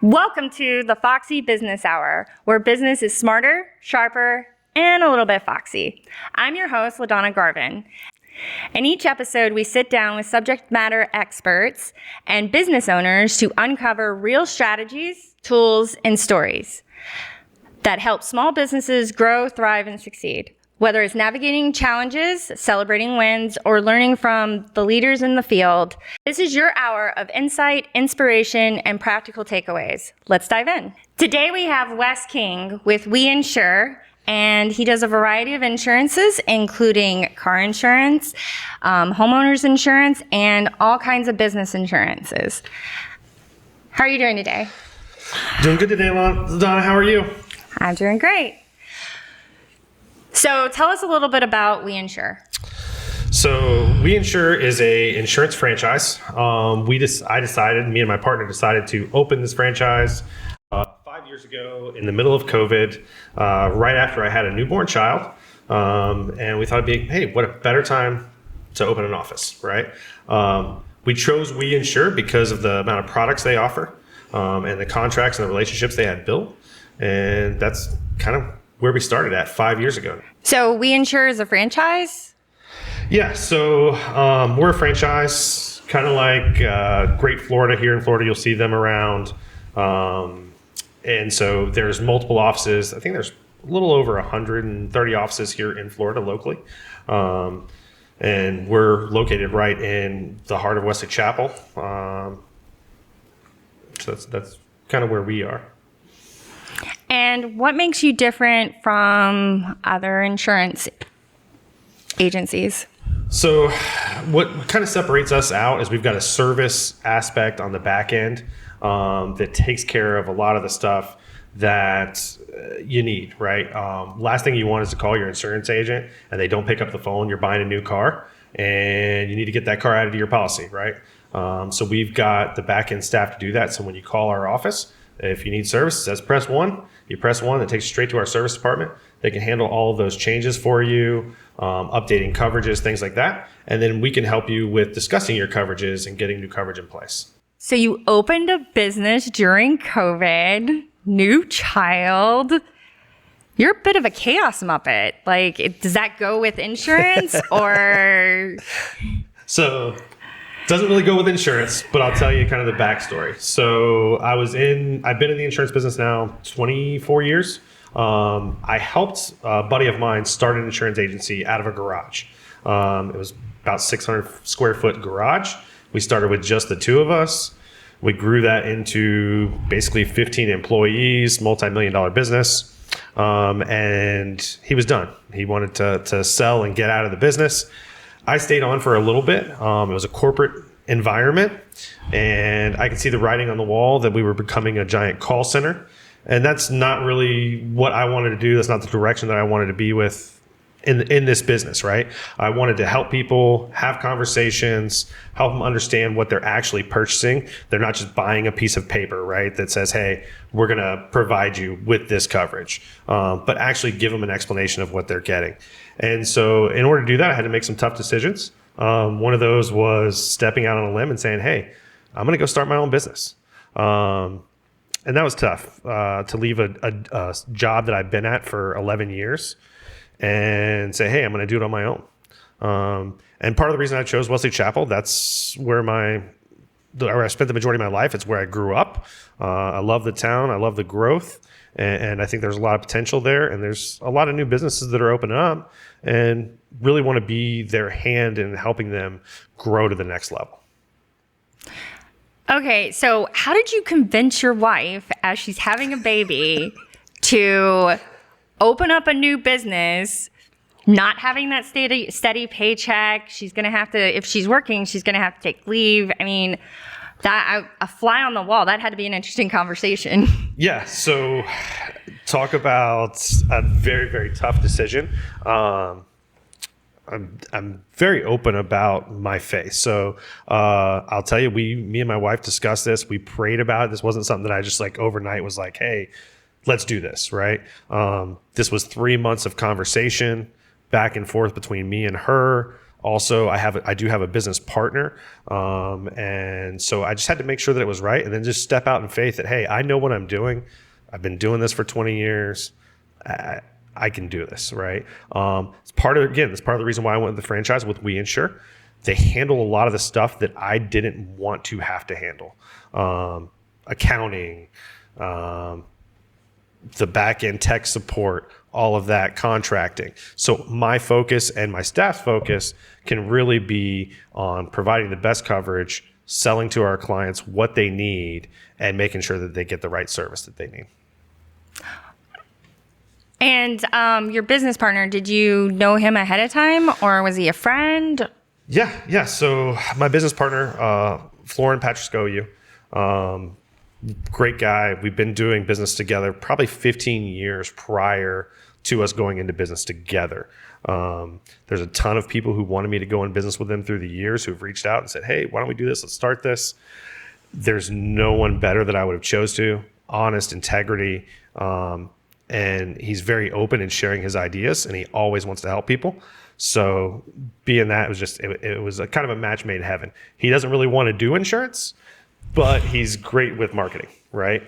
Welcome to the Foxy Business Hour, where business is smarter, sharper, and a little bit foxy. I'm your host, LaDonna Garvin. In each episode, we sit down with subject matter experts and business owners to uncover real strategies, tools, and stories that help small businesses grow, thrive, and succeed. Whether it's navigating challenges, celebrating wins, or learning from the leaders in the field, this is your hour of insight, inspiration, and practical takeaways. Let's dive in. Today we have Wes King with We Insure, and he does a variety of insurances, including car insurance, homeowners insurance, and all kinds of business insurances. How are you doing today? Doing good today, Donna. How are you? I'm doing great. So tell us a little bit about We Insure. So We Insure is a insurance franchise. Me and my partner decided to open this franchise 5 years ago in the middle of COVID, right after I had a newborn child. And we thought hey, what a better time to open an office, right? We chose We Insure because of the amount of products they offer, and the contracts and the relationships they had built. And that's kind of where we started at 5 years ago. So We Insure is a franchise? Yeah, so we're a franchise, kind of like Great Florida. Here in Florida, you'll see them around. And so there's multiple offices. I think there's a little over 130 offices here in Florida locally. And we're located right in the heart of Wesley Chapel. So that's kind of where we are. And what makes you different from other insurance agencies? So what kind of separates us out is we've got a service aspect on the back end that takes care of a lot of the stuff that you need, right? Last thing you want is to call your insurance agent and they don't pick up the phone. You're buying a new car and you need to get that car added to your policy, right? So we've got the back end staff to do that. So when you call our office, if you need service, it says press 1. You press 1, that takes you straight to our service department. They can handle all of those changes for you, updating coverages, things like that. And then we can help you with discussing your coverages and getting new coverage in place. So you opened a business during COVID, new child. You're a bit of a chaos muppet. Does that go with insurance or? So doesn't really go with insurance, but I'll tell you kind of the backstory. So I've been in the insurance business now 24 years. I helped a buddy of mine start an insurance agency out of a garage. It was about 600 square foot garage. We started with just the two of us. We grew that into basically 15 employees, multi-million-dollar business. And he was done. He wanted to sell and get out of the business. I stayed on for a little bit. It was a corporate environment, and I could see the writing on the wall that we were becoming a giant call center. And that's not really what I wanted to do. That's not the direction that I wanted to be with in this business, right? I wanted to help people have conversations, help them understand what they're actually purchasing. They're not just buying a piece of paper, right, that says, hey, we're going to provide you with this coverage, but actually give them an explanation of what they're getting. And so in order to do that, I had to make some tough decisions. One of those was stepping out on a limb and saying, hey, I'm going to go start my own business. And that was tough, to leave a job that I've been at for 11 years and say, hey, I'm going to do it on my own. And part of the reason I chose Wesley Chapel, that's where I spent the majority of my life. It's where I grew up. I love the town. I love the growth. And I think there's a lot of potential there. And there's a lot of new businesses that are opening up and really want to be their hand in helping them grow to the next level. Okay, so how did you convince your wife, as she's having a baby, to open up a new business, not having that steady paycheck? She's going to have to, if she's working, she's going to have to take leave. I mean, a fly on the wall, that had to be an interesting conversation. Yeah, so talk about a very, very tough decision. I'm very open about my faith. So I'll tell you, me and my wife discussed this. We prayed about it. This wasn't something that I just overnight was like, hey, let's do this, right? This was 3 months of conversation back and forth between me and her. Also, I do have a business partner. And so I just had to make sure that it was right, and then just step out in faith that, hey, I know what I'm doing. I've been doing this for 20 years. I can do this, right? It's part of the reason why I went with the franchise with We Insure. They handle a lot of the stuff that I didn't want to have to handle. Accounting, the back end tech support, all of that, contracting. So my focus and my staff's focus can really be on providing the best coverage, selling to our clients what they need, and making sure that they get the right service that they need. And your business partner, did you know him ahead of time, or was he a friend? Yeah. So my business partner, Florin Patrascoiu, great guy. We've been doing business together probably 15 years prior to us going into business together. There's a ton of people who wanted me to go in business with them through the years who've reached out and said, hey, why don't we do this? Let's start this. There's no one better that I would have chose to. Honest, integrity, and he's very open in sharing his ideas, and he always wants to help people. So being that, it was a kind of a match made in heaven. He doesn't really want to do insurance, but he's great with marketing, right?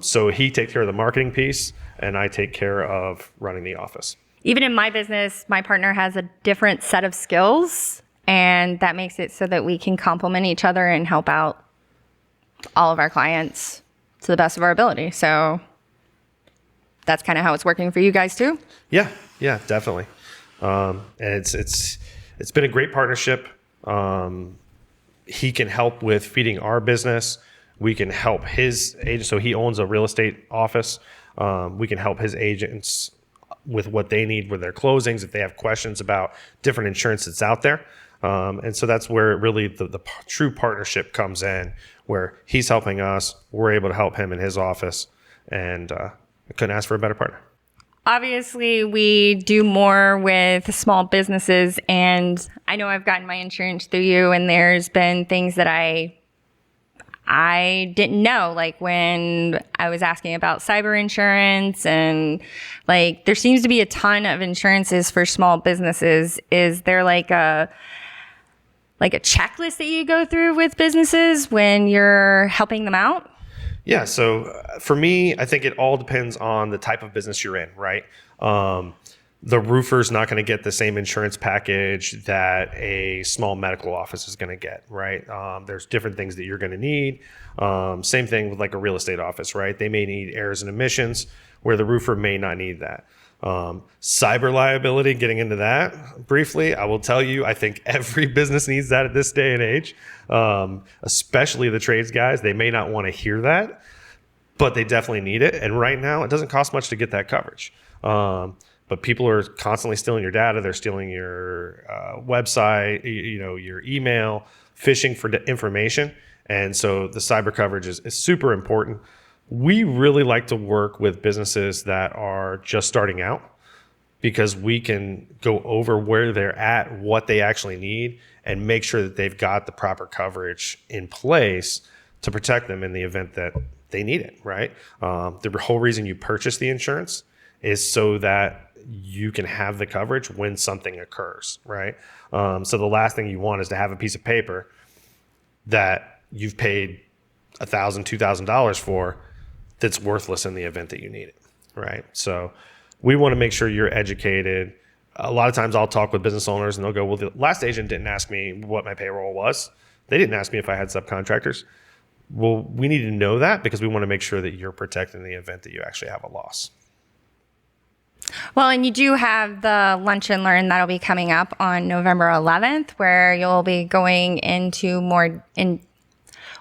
So he takes care of the marketing piece, and I take care of running the office. Even in my business, my partner has a different set of skills, and that makes it so that we can complement each other and help out all of our clients to the best of our ability. So that's kind of how it's working for you guys too? Yeah, definitely. And it's been a great partnership. He can help with feeding our business. We can help his agent. So he owns a real estate office. We can help his agents with what they need with their closings, if they have questions about different insurance that's out there. And so that's where really the true partnership comes in, where he's helping us, we're able to help him in his office, and I couldn't ask for a better partner. Obviously, we do more with small businesses, and I know I've gotten my insurance through you, and there's been things that I didn't know, like when I was asking about cyber insurance, and like there seems to be a ton of insurances for small businesses. Is there like a checklist that you go through with businesses when you're helping them out? Yeah, so for me, I think it all depends on the type of business you're in, right? The roofer's not going to get the same insurance package that a small medical office is going to get, right? There's different things that you're going to need. Same thing with like a real estate office, right? They may need errors and omissions where the roofer may not need that. Cyber liability, getting into that briefly, I will tell you, I think every business needs that at this day and age, especially the trades guys. They may not want to hear that, but they definitely need it. And right now, it doesn't cost much to get that coverage. But people are constantly stealing your data. They're stealing your website, your email, phishing for information. And so the cyber coverage is super important. We really like to work with businesses that are just starting out, because we can go over where they're at, what they actually need, and make sure that they've got the proper coverage in place to protect them in the event that they need it, right? The whole reason you purchase the insurance is so that you can have the coverage when something occurs, right? So the last thing you want is to have a piece of paper that you've paid $1,000, $2,000 for that's worthless in the event that you need it, right? So we want to make sure you're educated. A lot of times I'll talk with business owners and they'll go, well, the last agent didn't ask me what my payroll was. They didn't ask me if I had subcontractors. Well, we need to know that because we want to make sure that you're protected in the event that you actually have a loss. Well, and you do have the Lunch and Learn that'll be coming up on November 11th, where you'll be going into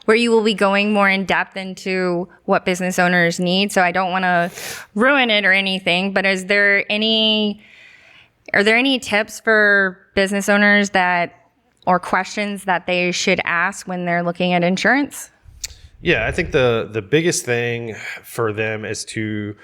where you will be going more in depth into what business owners need. So I don't want to ruin it or anything, but are there any tips for business owners or questions that they should ask when they're looking at insurance? Yeah, I think the biggest thing for them is to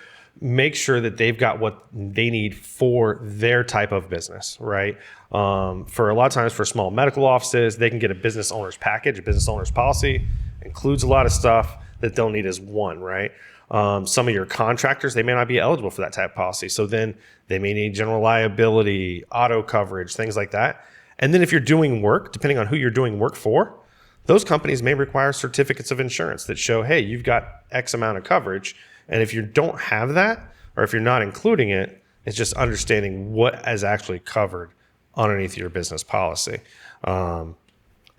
make sure that they've got what they need for their type of business, right? For a lot of times for small medical offices, they can get a business owner's package, a business owner's policy, includes a lot of stuff that they'll need as one, right? Some of your contractors, they may not be eligible for that type of policy. So then they may need general liability, auto coverage, things like that. And then if you're doing work, depending on who you're doing work for, those companies may require certificates of insurance that show, hey, you've got X amount of coverage. And if you don't have that, or if you're not including it, it's just understanding what is actually covered underneath your business policy.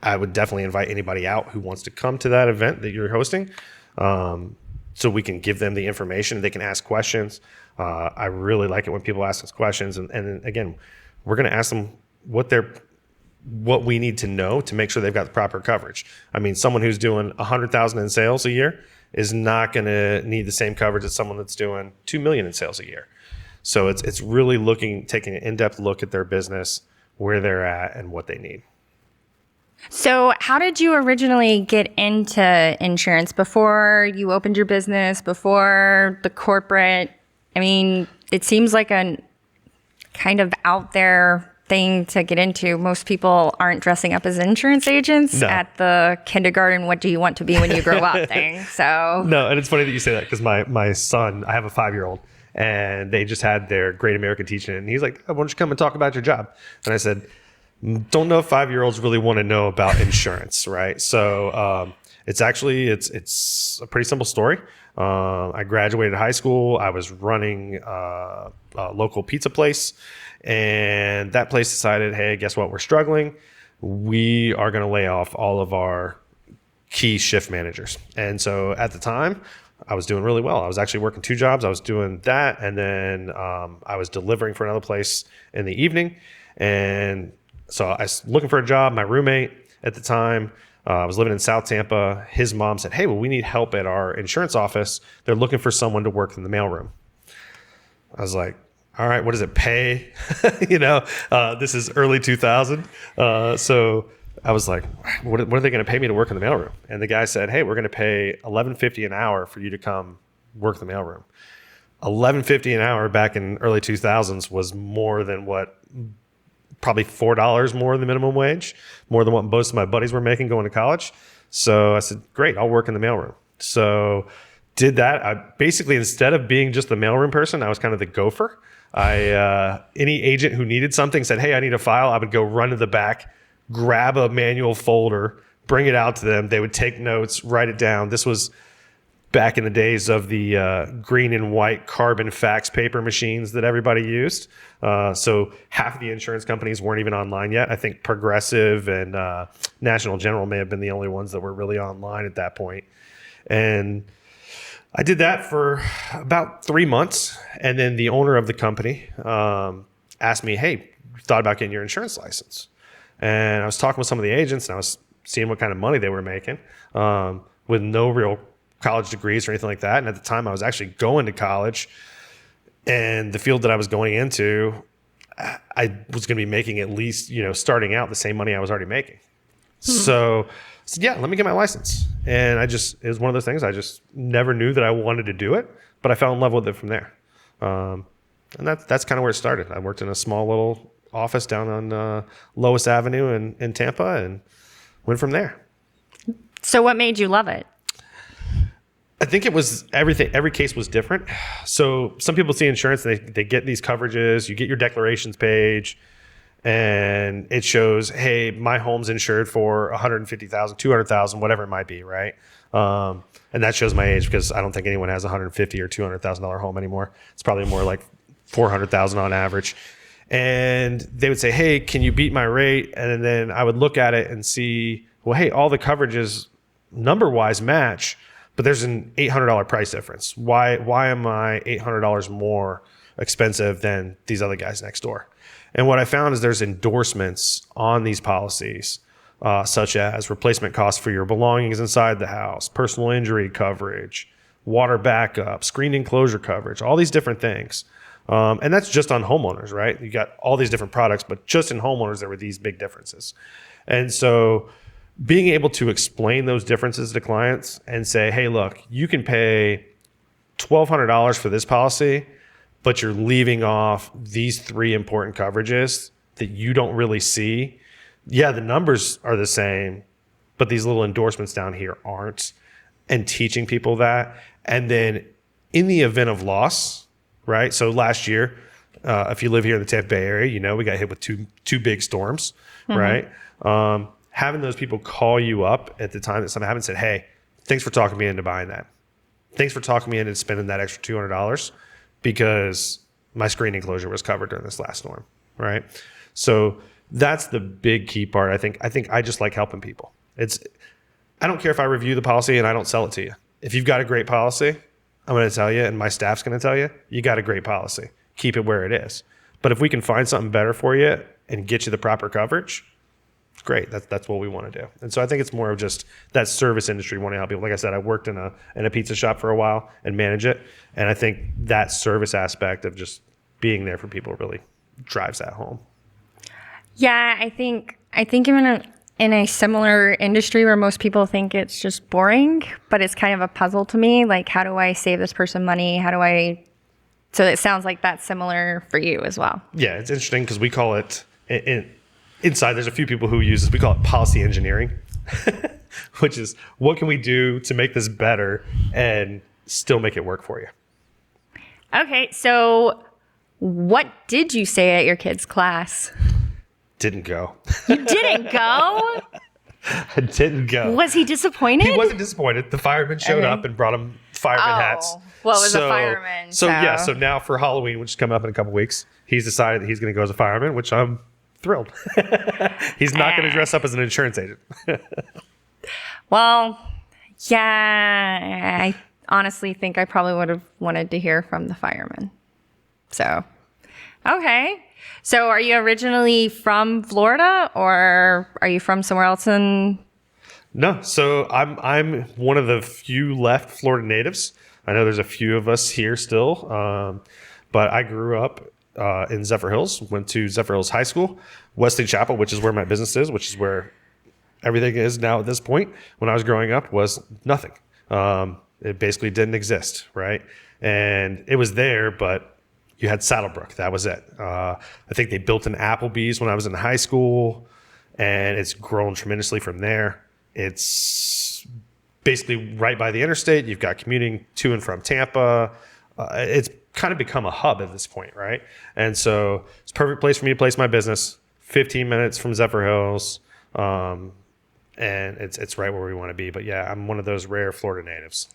I would definitely invite anybody out who wants to come to that event that you're hosting, so we can give them the information. They can ask questions. I really like it when people ask us questions. And again, we're going to ask them what we need to know to make sure they've got the proper coverage. I mean, someone who's doing $100,000 in sales a year is not going to need the same coverage as someone that's doing $2 million in sales a year. So it's really taking an in-depth look at their business, where they're at, and what they need. So how did you originally get into insurance before you opened your business, before the corporate? I mean, it seems like a kind of out there thing to get into. Most people aren't dressing up as insurance agents at the kindergarten, what do you want to be when you grow up thing. So no, and it's funny that you say that, because my son, I have a 5-year-old, and they just had their Great American Teach-In, and he's like, why don't you come and talk about your job? And I said, don't know if 5-year-olds really want to know about insurance, right? So it's a pretty simple story. I graduated high school. I was running a local pizza place, and that place decided, hey, guess what? We're struggling. We are going to lay off all of our key shift managers. And so at the time, I was doing really well. I was actually working 2 jobs. I was doing that, and then I was delivering for another place in the evening. And so I was looking for a job. My roommate at the time, I was living in South Tampa. His mom said, hey, well, we need help at our insurance office. They're looking for someone to work in the mailroom. I was like, all right, what does it pay? This is early 2000. So I was like, what are they going to pay me to work in the mailroom? And the guy said, hey, we're going to pay $11.50 an hour for you to come work the mailroom. $11.50 an hour back in early 2000s was more than probably $4 more than the minimum wage, more than what most of my buddies were making going to college. So I said, great, I'll work in the mailroom. So did that. I basically, instead of being just the mailroom person, I was kind of the gopher. Any agent who needed something said, hey, I need a file. I would go run to the back, grab a manual folder, bring it out to them. They would take notes, write it down. This was back in the days of the green and white carbon fax paper machines that everybody used. So half of the insurance companies weren't even online yet. I think Progressive and National General may have been the only ones that were really online at that point. And I did that for about 3 months. And then the owner of the company asked me, hey, thought about getting your insurance license? And I was talking with some of the agents, and I was seeing what kind of money they were making with no real college degrees or anything like that. And at the time, I was actually going to college, and the field that I was going into, I was going to be making at least, starting out the same money I was already making. So I said, yeah, let me get my license. And it was one of those things. I just never knew that I wanted to do it, but I fell in love with it from there. And that's kind of where it started. I worked in a small little office down on Lois Avenue in Tampa, and went from there. So what made you love it? I think it was everything. Every case was different. So some people see insurance, and they get these coverages. You get your declarations page, and it shows, hey, my home's insured for $150,000, $200,000, whatever it might be, right? And that shows my age, because I don't think anyone has a $150,000 or $200,000 home anymore. It's probably more like $400,000 on average. And they would say, hey, can you beat my rate? And then I would look at it and see, well, hey, all the coverages number-wise match, but there's an $800 price difference. Why am I $800 more expensive than these other guys next door? And what I found is there's endorsements on these policies, such as replacement costs for your belongings inside the house, personal injury coverage, water backup, screen enclosure coverage, all these different things. And that's just on homeowners, right? You got all these different products, but just in homeowners, there were these big differences. And so being able to explain those differences to clients and say, hey, look, you can pay $1,200 for this policy, but you're leaving off these 3 important coverages that you don't really see. Yeah, the numbers are the same, but these little endorsements down here aren't. And teaching people that. And then in the event of loss, right? So last year, If you live here in the Tampa Bay area, we got hit with two big storms, right? Having those people call you up at the time that something happened and said, hey, thanks for talking me into buying that. Thanks for talking me into spending that extra $200 because my screen enclosure was covered during this last storm, right? So that's the big key part. I think I just like helping people. I don't care if I review the policy and I don't sell it to you. If you've got a great policy, I'm going to tell you, and my staff's going to tell you, you got a great policy. Keep it where it is. But if we can find something better for you and get you the proper coverage, it's great. That's what we want to do. And so I think it's more of just that service industry wanting to help people. Like I said, I worked in a pizza shop for a while and manage it. And I think that service aspect of just being there for people really drives that home. Yeah, I think I'm in a similar industry where most people think it's just boring, but it's kind of a puzzle to me. Like, how do I save this person money? So it sounds like that's similar for you as well. Yeah, it's interesting because we call it, inside there's a few people who use this, we call it policy engineering, which is what can we do to make this better and still make it work for you? Okay, so what did you say at your kid's class? Didn't go. You didn't go? I didn't go. Was he disappointed? He wasn't disappointed. The fireman showed up and brought him fireman hats. Well, it was a fireman. So now for Halloween, which is coming up in a couple weeks, he's decided that he's going to go as a fireman, which I'm thrilled. He's not going to dress up as an insurance agent. Well, yeah, I honestly think I probably would have wanted to hear from the fireman. So, okay. So are you originally from Florida or are you from somewhere else No, so I'm one of the few left Florida natives. I know there's a few of us here still, but I grew up in Zephyr Hills, went to Zephyr Hills High School, Wesley Chapel, which is where my business is, which is where everything is now at this point. When I was growing up was nothing. It basically didn't exist, right? And it was there, but you had Saddlebrook. That was it. I think they built an Applebee's when I was in high school, and it's grown tremendously from there. It's basically right by the interstate. You've got commuting to and from Tampa. It's kind of become a hub at this point, right? And so it's a perfect place for me to place my business. 15 minutes from Zephyr Hills, and it's right where we want to be. But yeah, I'm one of those rare Florida natives.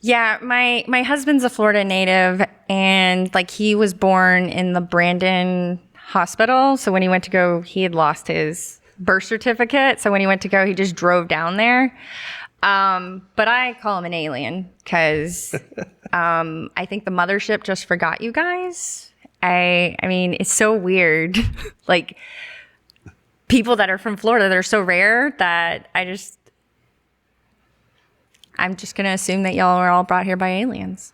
Yeah, my husband's a Florida native, and like he was born in the Brandon hospital. So when he went to go, he had lost his birth certificate. So when he went to go, he just drove down there. But I call him an alien because I think the mothership just forgot you guys. I mean, it's so weird. Like people that are from Florida, they're so rare that I'm just going to assume that y'all are all brought here by aliens.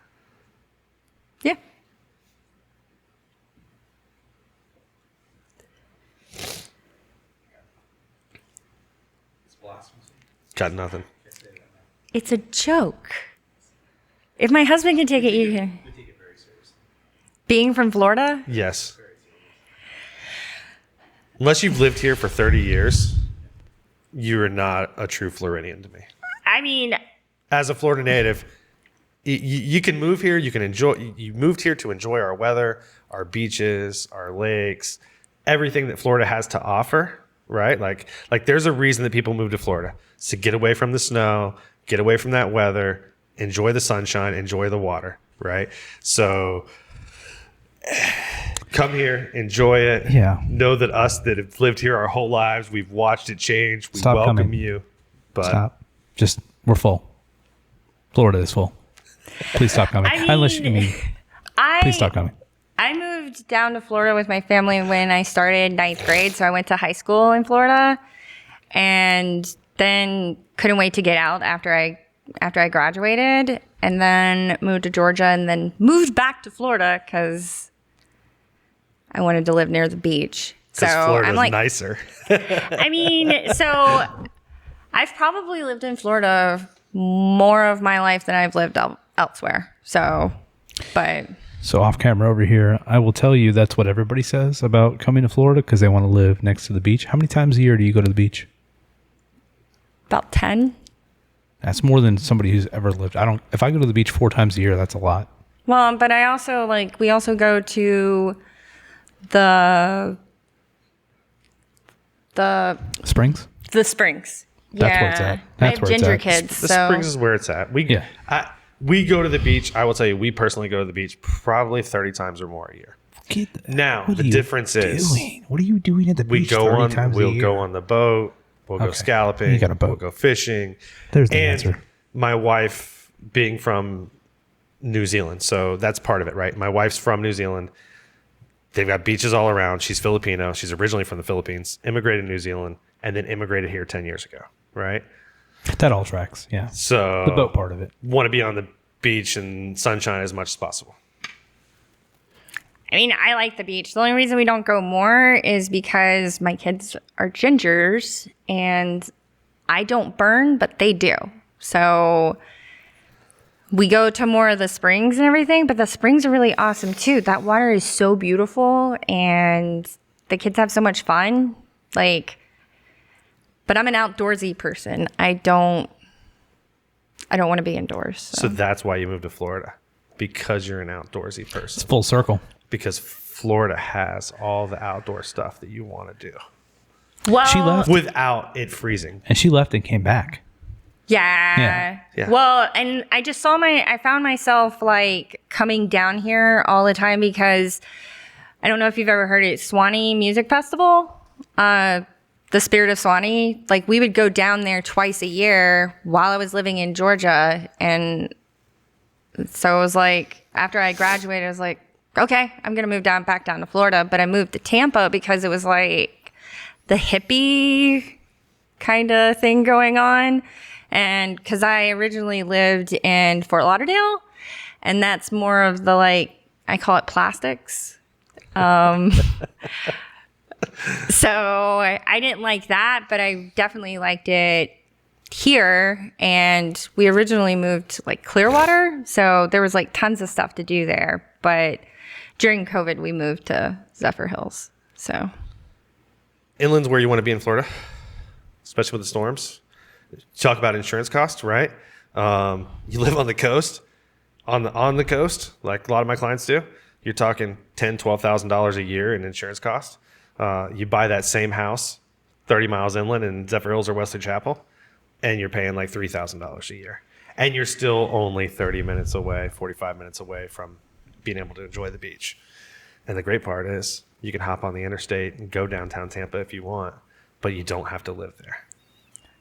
Yeah. Got nothing. It's a joke. If my husband can take it, you can. We take it very seriously. Being from Florida? Yes. Unless you've lived here for 30 years, you're not a true Floridian to me. I mean, as a Florida native, you can move here. You can enjoy. You moved here to enjoy our weather, our beaches, our lakes, everything that Florida has to offer. Right? Like there's a reason that people move to Florida. It's to get away from the snow, get away from that weather, enjoy the sunshine, enjoy the water. Right? So come here, enjoy it. Yeah. Know that us that have lived here our whole lives, we've watched it change. We Stop welcome coming. you. But Stop. We're full. Florida is full. Please stop coming. I mean, Unless you mean, please stop coming. I moved down to Florida with my family when I started ninth grade. So I went to high school in Florida and then couldn't wait to get out after I graduated, and then moved to Georgia and then moved back to Florida because I wanted to live near the beach. So Florida's I'm like, nicer. I mean, so I've probably lived in Florida more of my life than I've lived elsewhere. So, but So off camera over here, I will tell you that's what everybody says about coming to Florida because they want to live next to the beach. How many times a year do you go to the beach? about 10. That's more than somebody who's ever lived. If I go to the beach 4 times a year, that's a lot. Well, but I also we also go to the Springs? the springs. That's where it's at. I That's have where it's ginger at. kids, The so Springs is where it's at. Yeah. We go to the beach. I will tell you, we personally go to the beach probably 30 times or more a year. Now, What the are you difference is doing? What are you doing at the we beach go 30 on, times a we'll year? go on the boat, we'll go Okay. scalloping, You got a boat. we'll go fishing. There's the and answer. my wife being from New Zealand, so that's part of it, right? My wife's from New Zealand. They've got beaches all around. She's Filipino. She's originally from the Philippines, immigrated to New Zealand, and then immigrated here 10 years ago, right? That all tracks. Yeah. So The boat part of it. want to be on the beach and sunshine as much as possible. I mean, I like the beach. The only reason we don't go more is because my kids are gingers and I don't burn, but they do. So we go to more of the springs and everything, but the springs are really awesome too. That water is so beautiful and the kids have so much fun. But I'm an outdoorsy person. I don't want to be indoors. So that's why you moved to Florida, because you're an outdoorsy person. It's full circle. Because Florida has all the outdoor stuff that you want to do Well, She left. without it freezing. And she left and came back. Yeah. Yeah. Well, and I just I found myself coming down here all the time because I don't know if you've ever heard it, Swanee Music Festival. The Spirit of Swanee. We would go down there twice a year while I was living in Georgia. And so it was after I graduated, I was okay, I'm going to move back down to Florida. But I moved to Tampa because it was the hippie kind of thing going on. And because I originally lived in Fort Lauderdale, and that's more of the I call it plastics. So I didn't like that, but I definitely liked it here. And we originally moved to Clearwater, so there was tons of stuff to do there. But during COVID, we moved to Zephyr Hills. So Inland's where you want to be in Florida, especially with the storms. Talk about insurance costs, right? You live on the coast, on the coast, like a lot of my clients do. You're talking $10,000-$12,000 a year in insurance costs. You buy that same house 30 miles inland in Zephyr Hills or Wesley Chapel, and you're paying $3,000 a year. And you're still only 30 minutes away, 45 minutes away from being able to enjoy the beach. And the great part is you can hop on the interstate and go downtown Tampa if you want, but you don't have to live there.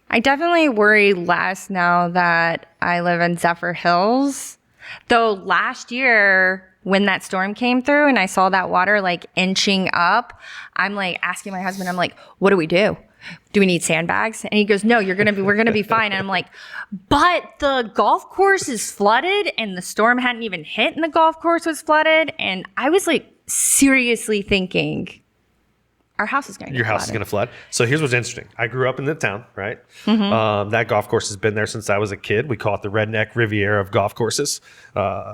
I definitely worry less now that I live in Zephyr Hills. Though last year when that storm came through and I saw that water inching up, I'm asking my husband, I'm what do we do? Do we need sandbags? And he goes, no, we're going to be fine. And I'm but the golf course is flooded and the storm hadn't even hit and the golf course was flooded. And I was seriously thinking our house is going to get Your house is going to flood. So here's what's interesting. I grew up in the town, right? Mm-hmm. That golf course has been there since I was a kid. We call it the Redneck Riviera of golf courses.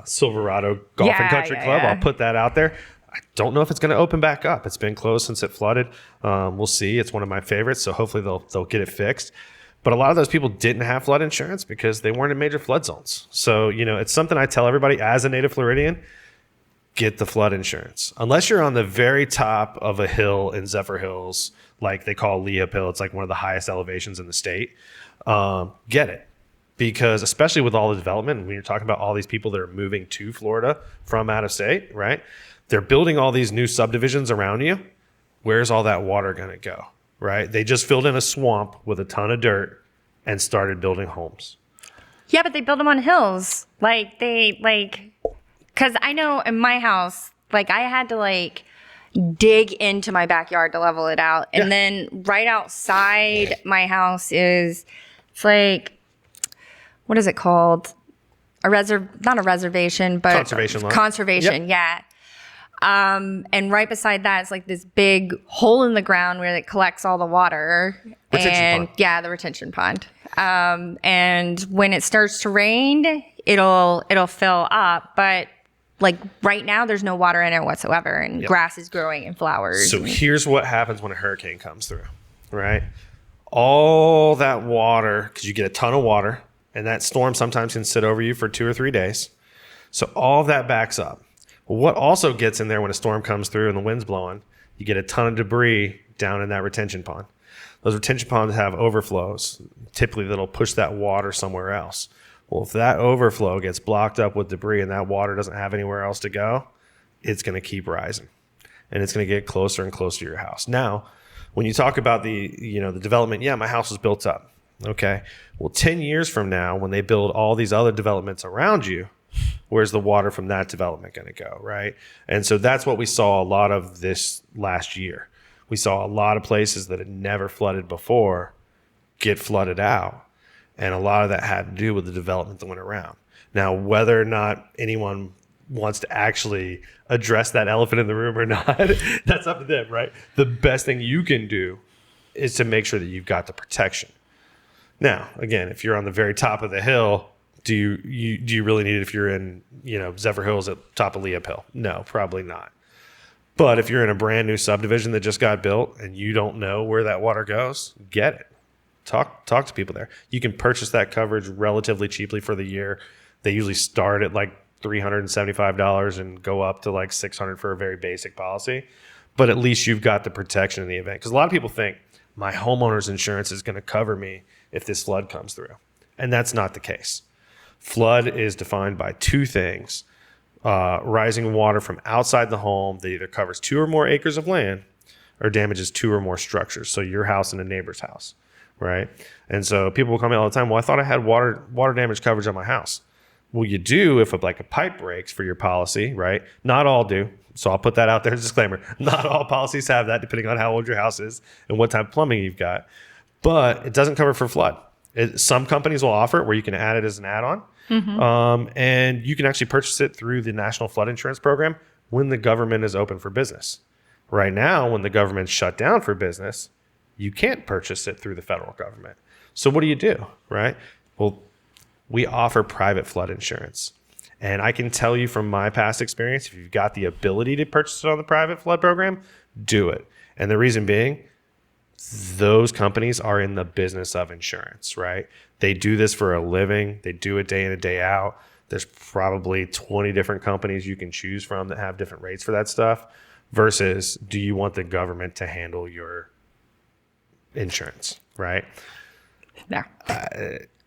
Silverado Golf and Country Club. Yeah. I'll put that out there. I don't know if it's going to open back up. It's been closed since it flooded. We'll see. It's one of my favorites, so hopefully they'll get it fixed. But a lot of those people didn't have flood insurance because they weren't in major flood zones. So, it's something I tell everybody as a native Floridian, get the flood insurance. Unless you're on the very top of a hill in Zephyr Hills, like they call Leop Hill. It's one of the highest elevations in the state. Get it. Because especially with all the development, when you're talking about all these people that are moving to Florida from out of state, right? They're building all these new subdivisions around you. Where's all that water going to go, right? They just filled in a swamp with a ton of dirt and started building homes. Yeah, but they build them on hills. Because I know in my house, I had to dig into my backyard to level it out. And then right outside my house it's what is it called? Not a reservation, but Conservation land. Conservation, Yep. yeah. And right beside that is this big hole in the ground where it collects all the water. Retention pond. Yeah, the retention pond. And when it starts to rain, it'll fill up. But right now, there's no water in it whatsoever, and grass is growing and flowers. So here's what happens when a hurricane comes through, right? All that water, because you get a ton of water, and that storm sometimes can sit over you for 2 or 3 days. So all of that backs up. What also gets in there when a storm comes through and the wind's blowing, you get a ton of debris down in that retention pond. Those retention ponds have overflows, typically that'll push that water somewhere else. Well, if that overflow gets blocked up with debris and that water doesn't have anywhere else to go, it's going to keep rising and it's going to get closer and closer to your house. Now, when you talk about the development, my house was built up. Okay. Well, 10 years from now, when they build all these other developments around you, where's the water from that development going to go, right? And so that's what we saw a lot of this last year. We saw a lot of places that had never flooded before get flooded out. And a lot of that had to do with the development that went around. Now, whether or not anyone wants to actually address that elephant in the room or not, that's up to them, right? The best thing you can do is to make sure that you've got the protection. Now, again, if you're on the very top of the hill, do you really need it if you're in, Zephyr Hills at top of Leap Hill? No, probably not. But if you're in a brand new subdivision that just got built and you don't know where that water goes, get it. Talk to people there. You can purchase that coverage relatively cheaply for the year. They usually start at like $375 and go up to like $600 for a very basic policy. But at least you've got the protection in the event. Because a lot of people think my homeowner's insurance is going to cover me if this flood comes through. And that's not the case. Flood is defined by two things. Rising water from outside the home that either covers 2 or more acres of land or damages 2 or more structures. So your house and a neighbor's house, right? And so people will come in all the time, well, I thought I had water damage coverage on my house. Well, you do if a pipe breaks for your policy, right? Not all do. So I'll put that out there as a disclaimer. Not all policies have that, depending on how old your house is and what type of plumbing you've got. But it doesn't cover for flood. Some companies will offer it where you can add it as an add-on. Mm-hmm. And you can actually purchase it through the National Flood Insurance Program when the government is open for business. Right now, when the government's shut down for business, you can't purchase it through the federal government. So what do? Right? Well, we offer private flood insurance. And I can tell you from my past experience, if you've got the ability to purchase it on the private flood program, do it. And the reason being, those companies are in the business of insurance, right? They do this for a living. They do it day in and day out. There's probably 20 different companies you can choose from that have different rates for that stuff versus do you want the government to handle your insurance, right? No.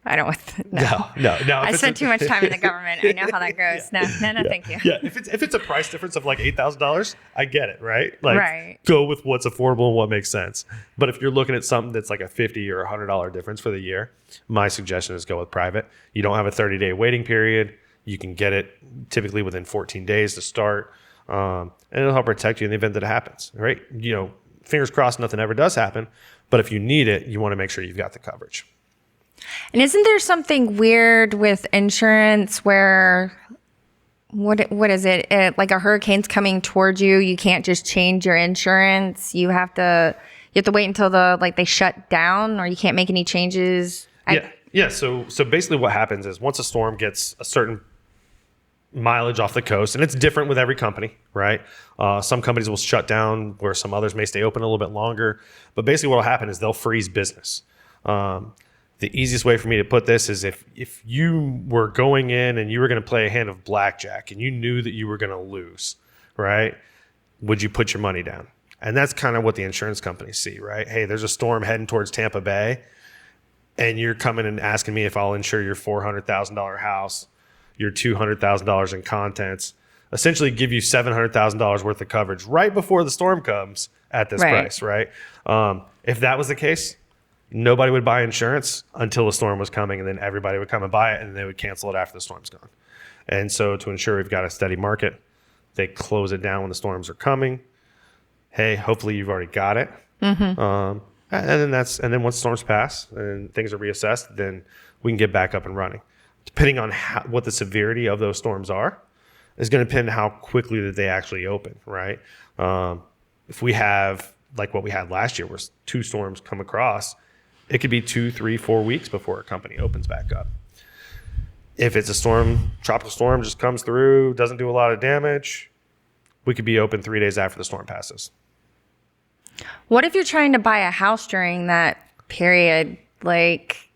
I don't. No. I spent too much time in the government. I know how that goes. No, thank you. Yeah, if it's a price difference of like $8,000, I get it, right? Like, right. Go with what's affordable and what makes sense. But if you're looking at something that's like a $50 or $100 difference for the year, my suggestion is go with private. You don't have a 30-day waiting period. You can get it typically within 14 days to start, and it'll help protect you in the event that it happens, right? Fingers crossed, nothing ever does happen. But if you need it, you want to make sure you've got the coverage. And isn't there something weird with insurance where what is it? Like a hurricane's coming towards you, you can't just change your insurance. You have to wait until they shut down, or you can't make any changes. Yeah. So basically, what happens is once a storm gets a certain mileage off the coast, and it's different with every company, right? Some companies will shut down where some others may stay open a little bit longer. But basically, what will happen is they'll freeze business. The easiest way for me to put this is if you were going in and you were going to play a hand of blackjack and you knew that you were going to lose, right? Would you put your money down? And that's kind of what the insurance companies see, right? Hey, there's a storm heading towards Tampa Bay, and you're coming and asking me if I'll insure your $400,000 house, your $200,000 in contents, essentially give you $700,000 worth of coverage right before the storm comes at this price, right? If that was the case, nobody would buy insurance until the storm was coming, and then everybody would come and buy it, and they would cancel it after the storm's gone. And so to ensure we've got a steady market, they close it down when the storms are coming. Hey, hopefully you've already got it. Mm-hmm. And then once storms pass and things are reassessed, then we can get back up and running. Depending on what the severity of those storms are, is going to depend on how quickly that they actually open, right? If we have like what we had last year, where 2 storms come across, it could be 2, 3, 4 weeks before a company opens back up. If it's a tropical storm just comes through, doesn't do a lot of damage, we could be open 3 days after the storm passes. What if you're trying to buy a house during that period? Like,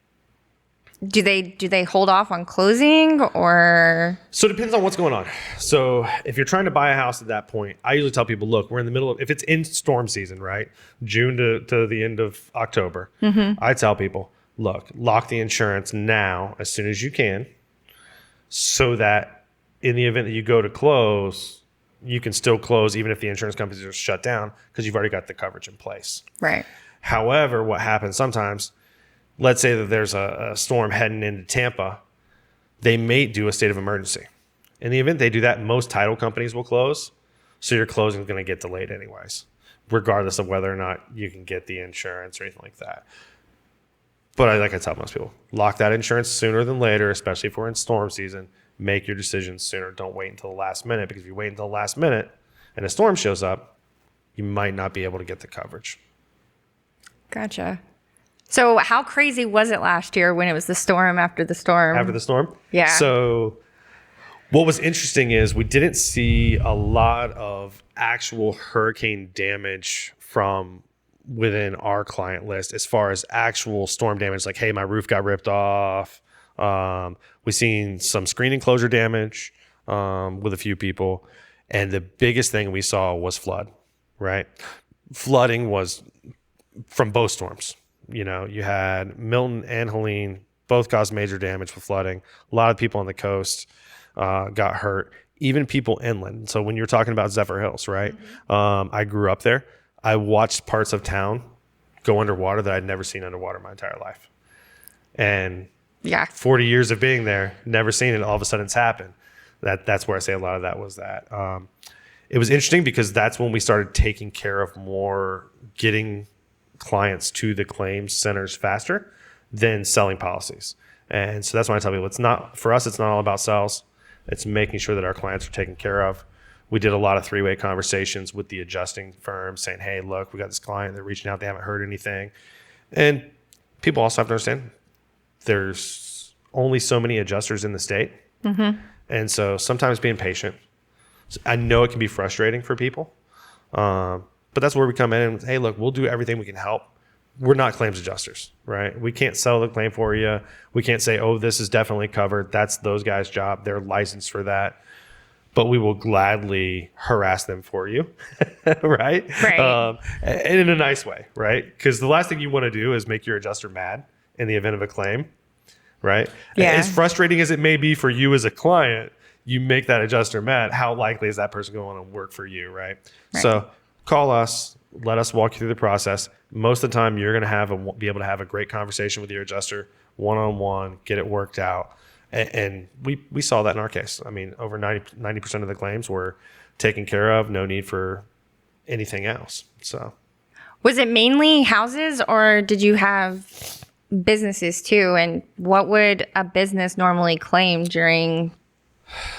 do they hold off on closing or? So it depends on what's going on. So if you're trying to buy a house at that point, I usually tell people, look, we're in the middle of, if it's in storm season, right? June to the end of October, I tell people, look, lock the insurance now as soon as you can so that in the event that you go to close, you can still close even if the insurance companies are shut down because you've already got the coverage in place. Right. However, what happens sometimes, let's say that there's a storm heading into Tampa, they may do a state of emergency. In the event they do that, most title companies will close. So your closing is going to get delayed anyways, regardless of whether or not you can get the insurance or anything like that. But like I tell most people, lock that insurance sooner than later, especially if we're in storm season. Make your decisions sooner. Don't wait until the last minute, because if you wait until the last minute and a storm shows up, you might not be able to get the coverage. Gotcha. So how crazy was it last year when it was the storm after the storm? After the storm? Yeah. So what was interesting is we didn't see a lot of actual hurricane damage from within our client list as far as actual storm damage, like, hey, my roof got ripped off. We've seen some screen enclosure damage with a few people. And the biggest thing we saw was flood, right? Flooding was from both storms. You know, you had Milton and Helene both caused major damage with flooding. A lot of people on the coast got hurt, even people inland. So when you're talking about Zephyr Hills, right? I grew up there. I watched parts of town go underwater that I'd never seen underwater my entire life. And 40 years of being there, never seen it. All of a sudden it's happened. That's where I say a lot of that was that. It was interesting because that's when we started taking care of more, getting clients to the claims centers faster than selling policies. And so that's why I tell people, it's not, for us, it's not all about sales. It's making sure that our clients are taken care of. We did a lot of three-way conversations with the adjusting firms saying, hey, look, we got this client, they're reaching out, they haven't heard anything. And people also have to understand there's only so many adjusters in the state. And so sometimes being patient, I know it can be frustrating for people. But that's where we come in and, hey, look, we'll do everything we can help. We're not claims adjusters, right? We can't sell the claim for you. We can't say, oh, this is definitely covered. That's those guys' job. They're licensed for that. But we will gladly harass them for you, right? Right. And in a nice way, right? Because the last thing you want to do is make your adjuster mad in the event of a claim, right? Yeah. As frustrating as it may be for you as a client, you make that adjuster mad, how likely is that person going to work for you, right? So call us, let us walk you through the process. Most of the time, you're going to be able to have a great conversation with your adjuster, one-on-one, get it worked out. And we saw that in our case. I mean, over 90% of the claims were taken care of, no need for anything else. So, was it mainly houses or did you have businesses too? And what would a business normally claim during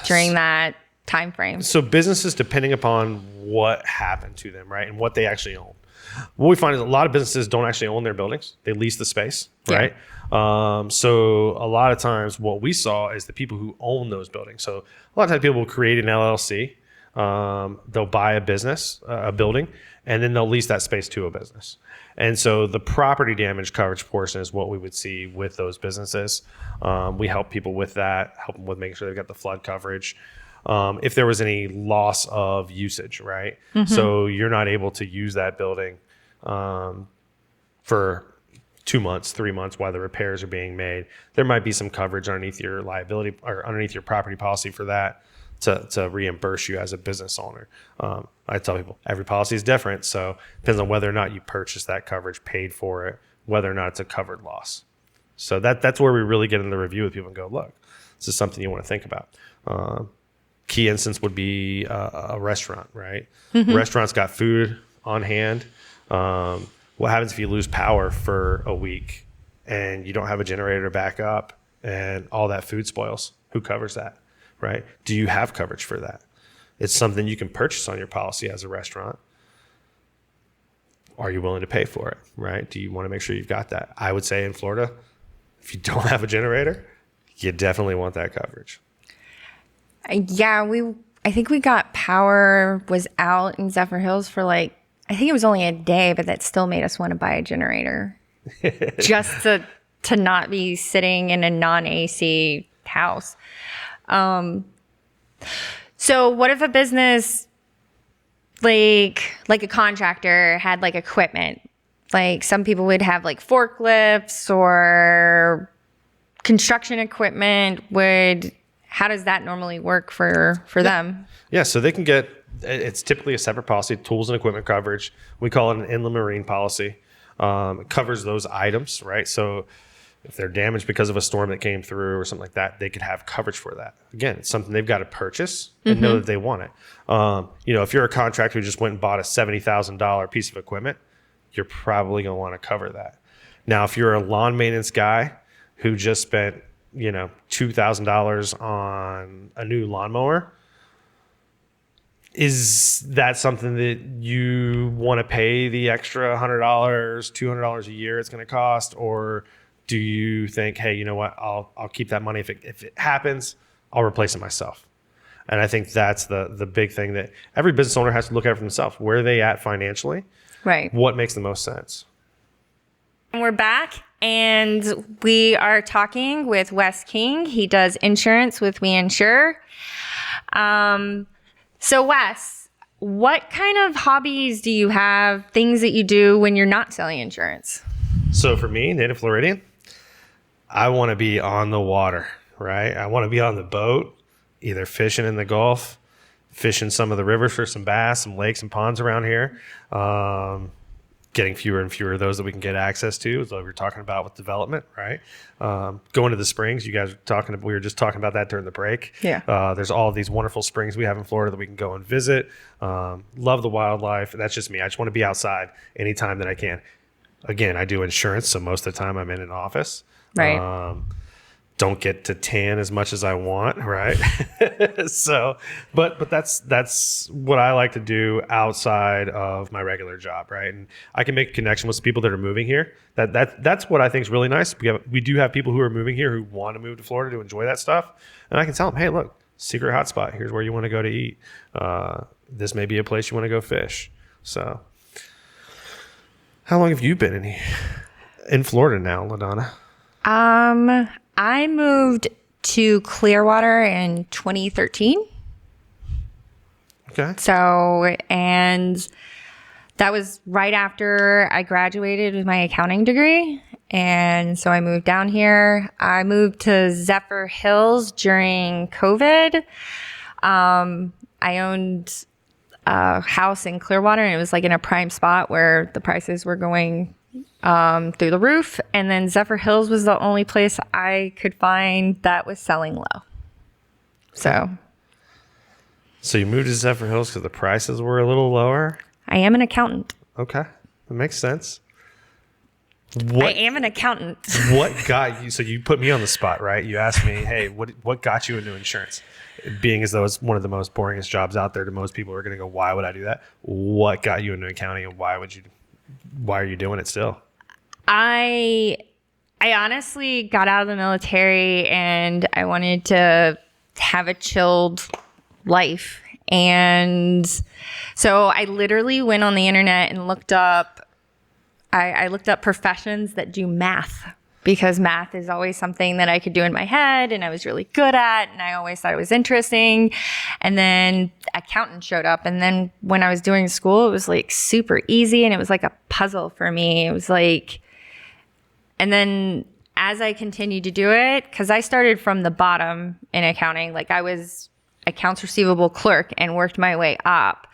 that time frame? So businesses, depending upon what happened to them, right, and what they actually own. What we find is a lot of businesses don't actually own their buildings. They lease the space, right? So a lot of times what we saw is the people who own those buildings. So a lot of times people will create an LLC. They'll buy a business, a building, and then they'll lease that space to a business. And so the property damage coverage portion is what we would see with those businesses. We help people with that, help them with making sure they've got the flood coverage. If there was any loss of usage, right? So you're not able to use that building for 2 months, 3 months while the repairs are being made. There might be some coverage underneath your liability or underneath your property policy for that to reimburse you as a business owner. I tell people every policy is different, so it depends on whether or not you purchase that coverage, paid for it, whether or not it's a covered loss. So that's where we really get in the review with people and go, look, this is something you want to think about. Key instance would be a restaurant, right? Restaurant's got food on hand. What happens if you lose power for a week and you don't have a generator to back up and all that food spoils? Who covers that, right? Do you have coverage for that? It's something you can purchase on your policy as a restaurant. Are you willing to pay for it, right? Do you want to make sure you've got that? I would say in Florida, if you don't have a generator, you definitely want that coverage. Yeah, I think we got power was out in Zephyr Hills for I think it was only a day, but that still made us want to buy a generator just to to not be sitting in a non-AC house. So what if a business like a contractor had like equipment? Like some people would have like forklifts or construction equipment. How does that normally work for them? Yeah, so they can get, it's typically a separate policy, tools and equipment coverage. We call it an inland marine policy. It covers those items, right? So if they're damaged because of a storm that came through or something like that, they could have coverage for that. Again, it's something they've got to purchase and know that they want it. If you're a contractor who just went and bought a $70,000 piece of equipment, you're probably going to want to cover that. Now, if you're a lawn maintenance guy who just spent, $2,000 on a new lawnmower, is that something that you want to pay the extra $100, $200 a year it's going to cost? Or do you think, hey, you know what, I'll keep that money. If it happens, I'll replace it myself. And I think that's the big thing that every business owner has to look at for themselves. Where are they at financially? Right. What makes the most sense? And we're back, and we are talking with Wes King. He does insurance with We Insure. So Wes, what kind of hobbies do you have, things that you do when you're not selling insurance? So for me, native Floridian, I want to be on the water, right? I want to be on the boat, either fishing in the Gulf, fishing some of the rivers for some bass, some lakes and ponds around here. Getting fewer and fewer of those that we can get access to, as we were talking about with development, right? Going to the springs, we were just talking about that during the break. Yeah. There's all of these wonderful springs we have in Florida that we can go and visit. Love the wildlife. That's just me. I just want to be outside anytime that I can. Again, I do insurance, so most of the time I'm in an office. Right. Don't get to tan as much as I want, right? So, but that's what I like to do outside of my regular job, right? And I can make a connection with people that are moving here. That's what I think is really nice. We do have people who are moving here who want to move to Florida to enjoy that stuff, and I can tell them, hey, look, secret hotspot. Here's where you want to go to eat. This may be a place you want to go fish. So, how long have you been in Florida now, LaDonna? I moved to Clearwater in 2013. Okay. So, and that was right after I graduated with my accounting degree. And so I moved down here. I moved to Zephyr Hills during COVID. I owned a house in Clearwater, and it was like in a prime spot where the prices were going through the roof. And then Zephyr Hills was the only place I could find that was selling low. So you moved to Zephyr Hills because the prices were a little lower? I am an accountant. Okay. That makes sense. I am an accountant. What got you? So you put me on the spot, right? You asked me, hey, what got you into insurance? Being as though it's one of the most boringest jobs out there to most people are going to go, why would I do that? What got you into accounting, and why are you doing it still? I honestly got out of the military and I wanted to have a chilled life. And so I literally went on the internet and looked up, I looked up professions that do math, because math is always something that I could do in my head and I was really good at, and I always thought it was interesting. And then accountant showed up, and then when I was doing school, it was like super easy and it was like a puzzle for me. It was like, and then as I continued to do it, because I started from the bottom in accounting, like I was accounts receivable clerk and worked my way up.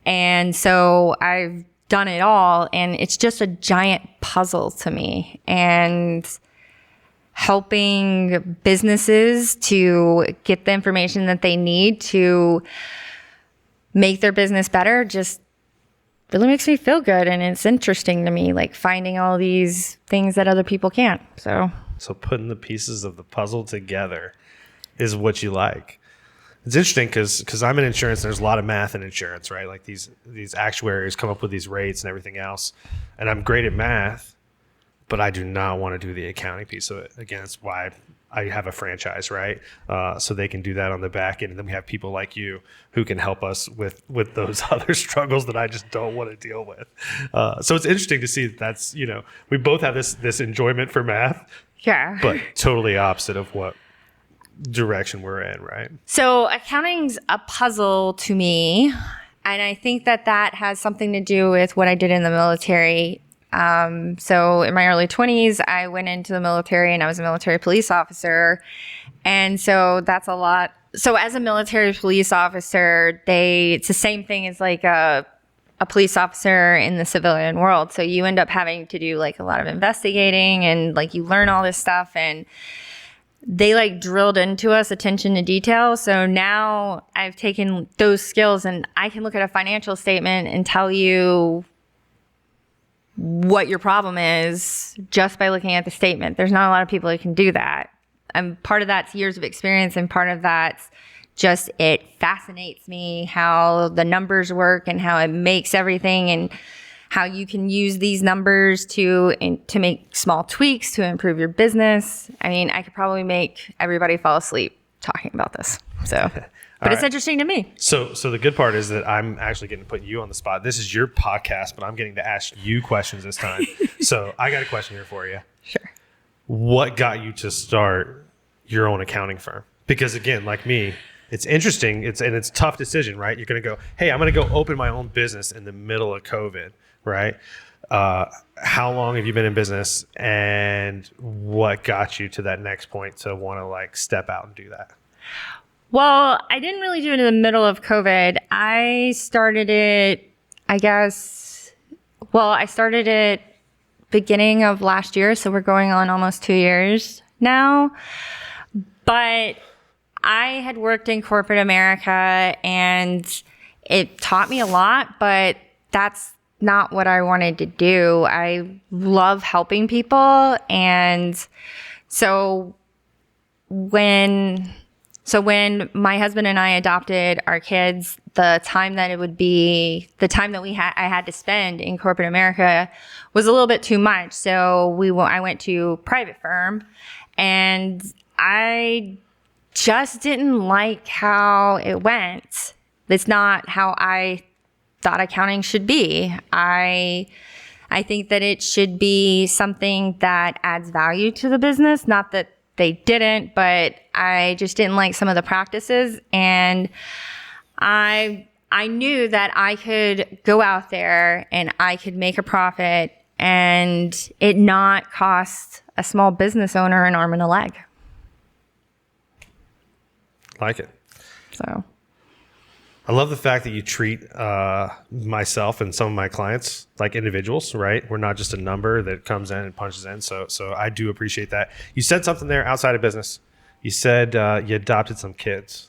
And so I've done it all, and it's just a giant puzzle to me. And helping businesses to get the information that they need to make their business better just really makes me feel good. And it's interesting to me, like finding all these things that other people can't. So putting the pieces of the puzzle together is what you like. It's interesting because I'm in insurance. There's a lot of math in insurance, right? Like these actuaries come up with these rates and everything else. And I'm great at math, but I do not want to do the accounting piece of it. Again, that's why I have a franchise, right? So they can do that on the back end. And then we have people like you who can help us with those other struggles that I just don't want to deal with. So it's interesting to see that's, we both have this enjoyment for math, Yeah. but totally opposite of what direction we're in, right? So accounting's a puzzle to me. And I think that has something to do with what I did in the military. So in my early 20s, I went into the military and I was a military police officer. And so that's a lot. So as a military police officer, it's the same thing as like a police officer in the civilian world. So you end up having to do like a lot of investigating and like you learn all this stuff, and they like drilled into us attention to detail. So now I've taken those skills and I can look at a financial statement and tell you what your problem is just by looking at the statement. There's not a lot of people who can do that. And part of that's years of experience, and part of that's just, it fascinates me how the numbers work and how it makes everything, and how you can use these numbers to make small tweaks to improve your business. I mean, I could probably make everybody fall asleep talking about this. So, but it's interesting to me. So the good part is that I'm actually getting to put you on the spot. This is your podcast, but I'm getting to ask you questions this time. So I got a question here for you. Sure. What got you to start your own accounting firm? Because again, like me, it's interesting. It's a tough decision, right? You're going to go, hey, I'm going to go open my own business in the middle of COVID, right? How long have you been in business, and what got you to that next point to want to like step out and do that? Well, I didn't really do it in the middle of COVID. I started it, I started it beginning of last year. So we're going on almost 2 years now. But I had worked in corporate America and it taught me a lot, but that's not what I wanted to do. I love helping people. And so when my husband and I adopted our kids, the time that I had to spend in corporate America was a little bit too much. So I went to private firm, and I just didn't like how it went. It's not how I thought accounting should be. I think that it should be something that adds value to the business. Not that they didn't, but I just didn't like some of the practices. And I knew that I could go out there and I could make a profit and it not cost a small business owner an arm and a leg. Like it. So I love the fact that you treat myself and some of my clients like individuals, right? We're not just a number that comes in and punches in. So I do appreciate that. You said something there outside of business. You said you adopted some kids.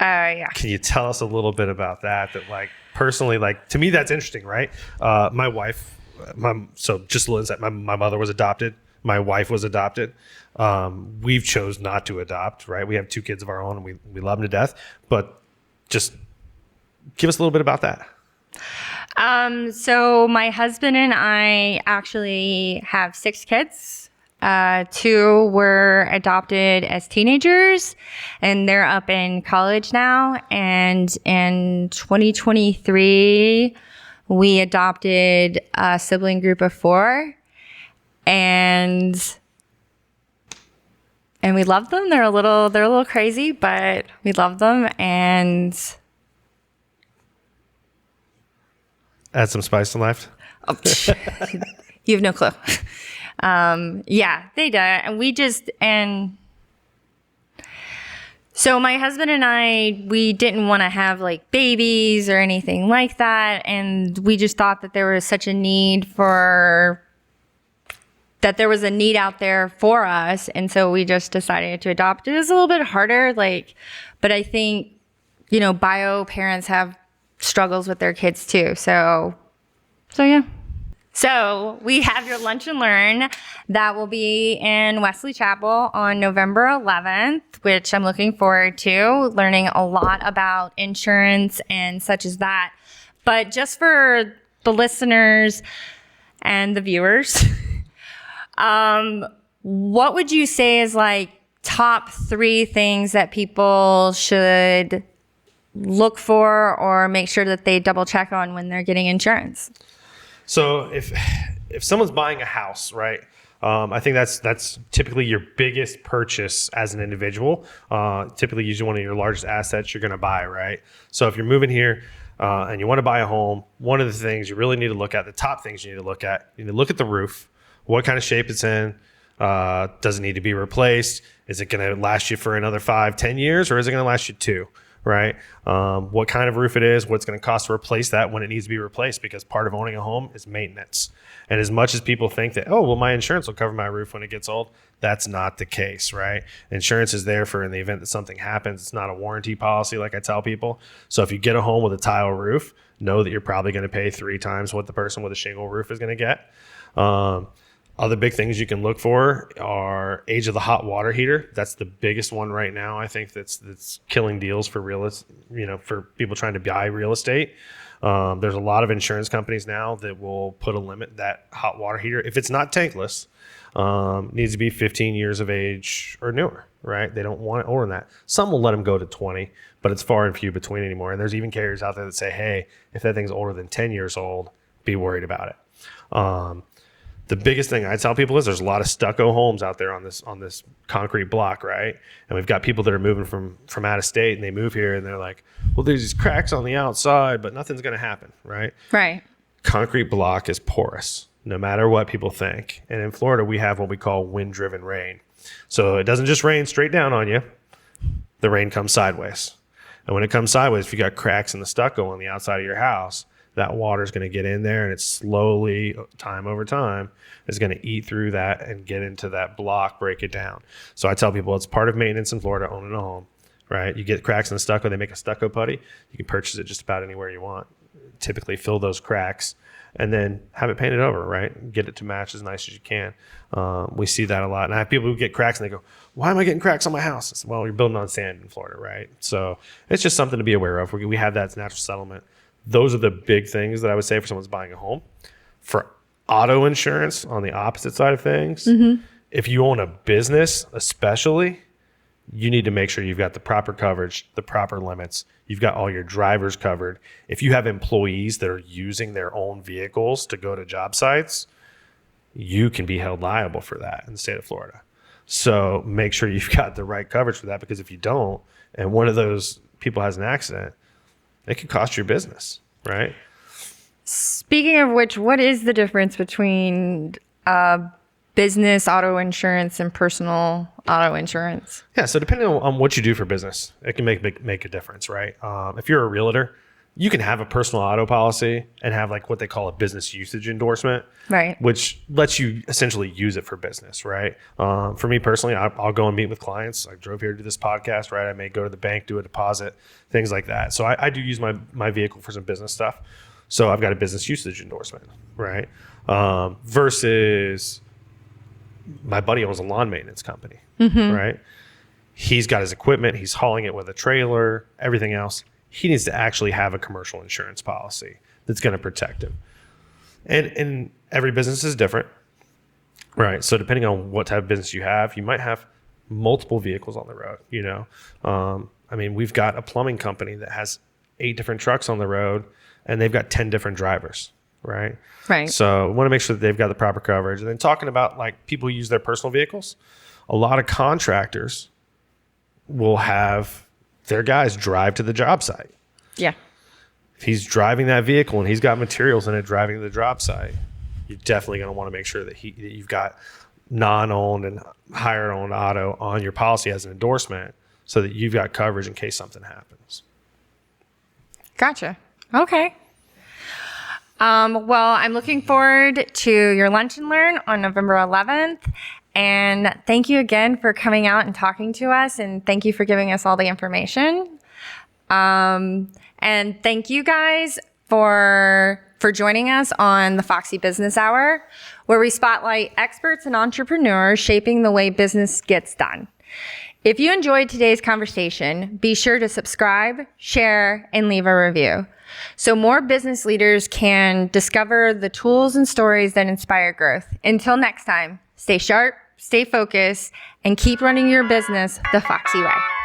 yeah. Can you tell us a little bit about that? That like personally, like to me, that's interesting, right? My wife, so just a little insight, my mother was adopted. My wife was adopted. We've chose not to adopt, right? We have 2 kids of our own and we love them to death, but just give us a little bit about that. So my husband and I actually have 6 kids. 2 were adopted as teenagers, and they're up in college now. And in 2023, we adopted a sibling group of 4, and we love them. They're a little crazy, but we love them, and Add some spice to life. oh, you have no clue. Yeah, they do. And so my husband and I, we didn't want to have like babies or anything like that. And we just thought that there was such a need there was a need out there for us. And so we just decided to adopt. It was a little bit harder, but I think, bio parents have struggles with their kids too. So yeah. So we have your Lunch and Learn that will be in Wesley Chapel on November 11th, which I'm looking forward to, learning a lot about insurance and such as that. But just for the listeners and the viewers, what would you say is like top 3 things that people should look for or make sure that they double check on when they're getting insurance? So if someone's buying a house, right? I think that's typically your biggest purchase as an individual. Typically, usually one of your largest assets you're going to buy, right? So if you're moving here and you want to buy a home, one of the things you really need to look at, the top things you need to look at, you need to look at the roof, what kind of shape it's in. Does it need to be replaced? Is it going to last you for another 5-10 years, or is it going to last you 2? Right? What kind of roof it is, what's going to cost to replace that when it needs to be replaced, because part of owning a home is maintenance. And as much as people think that, oh, well, my insurance will cover my roof when it gets old, that's not the case, right? Insurance is there for in the event that something happens. It's not a warranty policy, like I tell people. So if you get a home with a tile roof, know that you're probably going to pay 3 times what the person with a shingle roof is going to get. Other big things you can look for are age of the hot water heater. That's the biggest one right now. I think that's killing deals for for people trying to buy real estate. There's a lot of insurance companies now that will put a limit that hot water heater, if it's not tankless, needs to be 15 years of age or newer, right? They don't want it older than that. Some will let them go to 20, but it's far and few between anymore. And there's even carriers out there that say, hey, if that thing's older than 10 years old, be worried about it. The biggest thing I tell people is there's a lot of stucco homes out there on this concrete block, right? And we've got people that are moving from out of state, and they move here and they're like, well, there's these cracks on the outside, but nothing's going to happen, right? Right. Concrete block is porous, no matter what people think. And in Florida, we have what we call wind-driven rain. So it doesn't just rain straight down on you. The rain comes sideways. And when it comes sideways, if you got cracks in the stucco on the outside of your house, that water is going to get in there, and it's slowly, time over time, is going to eat through that and get into that block, break it down. So I tell people it's part of maintenance in Florida, owning a home, right? You get cracks in the stucco, they make a stucco putty. You can purchase it just about anywhere you want. Typically fill those cracks and then have it painted over, right? Get it to match as nice as you can. We see that a lot. And I have people who get cracks and they go, why am I getting cracks on my house? I said, well, you're building on sand in Florida, right? So it's just something to be aware of. We have that natural settlement. Those are the big things that I would say for someone's buying a home. For auto insurance, on the opposite side of things, if you own a business especially, you need to make sure you've got the proper coverage, the proper limits. You've got all your drivers covered. If you have employees that are using their own vehicles to go to job sites, you can be held liable for that in the state of Florida. So make sure you've got the right coverage for that, because if you don't, and one of those people has an accident, it could cost your business, right? Speaking of which, what is the difference between business auto insurance and personal auto insurance? Yeah, so depending on what you do for business, it can make a difference, right? If you're a realtor, you can have a personal auto policy and have like what they call a business usage endorsement, right? Which lets you essentially use it for business, right? For me personally, I'll go and meet with clients. I drove here to do this podcast, right? I may go to the bank, do a deposit, things like that. So I do use my vehicle for some business stuff. So I've got a business usage endorsement, right? Versus my buddy owns a lawn maintenance company, right? He's got his equipment. He's hauling it with a trailer, everything else. He needs to actually have a commercial insurance policy that's going to protect him. And every business is different, right? So depending on what type of business you have, you might have multiple vehicles on the road, you know? We've got a plumbing company that has 8 different trucks on the road, and they've got 10 different drivers, right? Right. So we want to make sure that they've got the proper coverage. And then talking about like people who use their personal vehicles, a lot of contractors will have their guys drive to the job site. Yeah. If he's driving that vehicle and he's got materials in it driving to the job site, you're definitely going to want to make sure that you've got non-owned and higher owned auto on your policy as an endorsement so that you've got coverage in case something happens. Gotcha. Okay. Well, I'm looking forward to your Lunch and Learn on November 11th. And thank you again for coming out and talking to us. And thank you for giving us all the information. And thank you guys for joining us on the Foxy Business Hour, where we spotlight experts and entrepreneurs shaping the way business gets done. If you enjoyed today's conversation, be sure to subscribe, share, and leave a review so more business leaders can discover the tools and stories that inspire growth. Until next time, stay sharp, stay focused, and keep running your business the Foxy way.